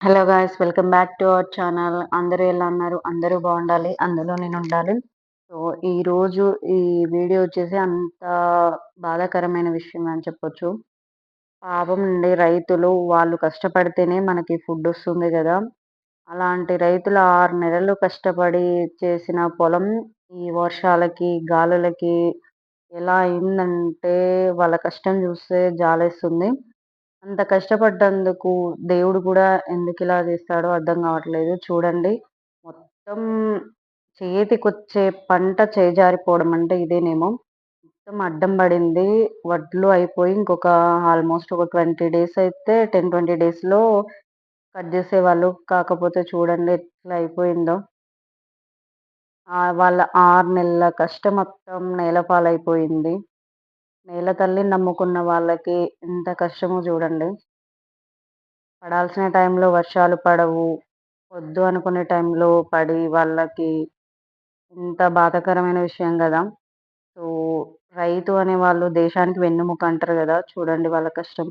Hello guys! Welcome back to our channel. అందరూ ఎలా ఉన్నారు? అందరూ బావుండాలి. అందులో నేనుండాలి. సో, ఈరోజు ఈ వీడియో వచ్చేసి అంత బాధాకరమైన విషయం అని చెప్పొచ్చు. పాపం అండి రైతులు వాళ్ళు కష్టపడితేనే మనకి ఫుడ్డొస్తుంది గదా! అలాంటి రైతులు 6 నెలలు కష్టపడి చేసిన పొలం ఈ వర్షాలకి, గాలులకి ఎలా అయిందంటే వాళ్ళ కష్టం జూస్తే జాలేస్తుంది. అంత కష్టపడ్డందుకు దేవుడు కూడా ఎందుకిలా చేస్తాడో అర్థం కావట్లేదు. చూడండి మొత్తం చేతికొచ్చే పంట చేజారిపోవడం అంటే ఇదేనేమో. మొత్తం అడ్డం పడింది. వడ్లు అయిపోయి ఇంకొక ఆల్మోస్ట్ ఒక 20 డేస్ అయితే 10, 20 డేస్‌లో కట్ జేసేవాళ్ళు. కాకపోతే చూడండి ఎట్లా అయిపోయిందో. వాళ్ళ 6 నెలల కష్టం మొత్తం నేలపాలైపోయింది. నేల తల్లిని నమ్ముకున్న వాళ్ళకి ఎంత కష్టమో చూడండి. పడాల్సిన టైంలో వర్షాలు పడవు. వద్దు అనుకునే టైంలో పడి వాళ్ళకి ఎంత బాధాకరమైన విషయం గదా! సో, రైతు అనేవాళ్ళు దేశానికి వెన్నెముక అంటారు గదా! చూడండి వాళ్ళ కష్టం.